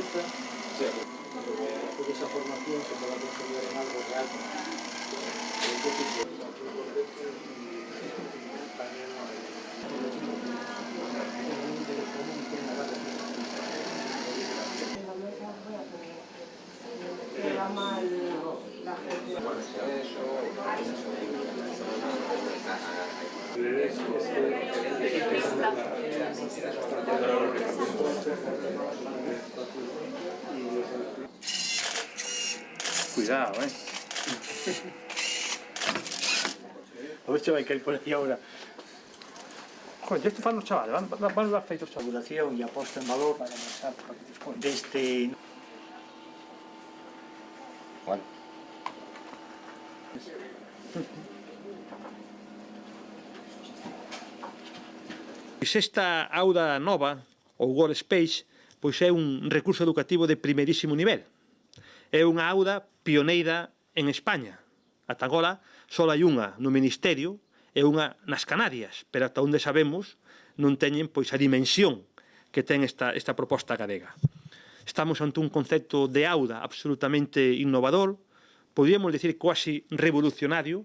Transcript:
cabeza, porque esa formación se pueda consolidar en algo real. Cuidado, A ver se vai caer por aí ahora. Coño, isto fan os chavales, van dar feitos chavales. Duración y aposta en valor para avanzar desde... Bueno. Esta auda nova, ou World Space, pois é un recurso educativo de primeirísimo nivel. É unha auda pioneira en España. Ata agora só hai unha no Ministerio e unha nas Canarias, pero ata onde sabemos non teñen pois a dimensión que ten esta proposta galega. Estamos ante un concepto de auda absolutamente innovador, podríamos dicir quasi revolucionario.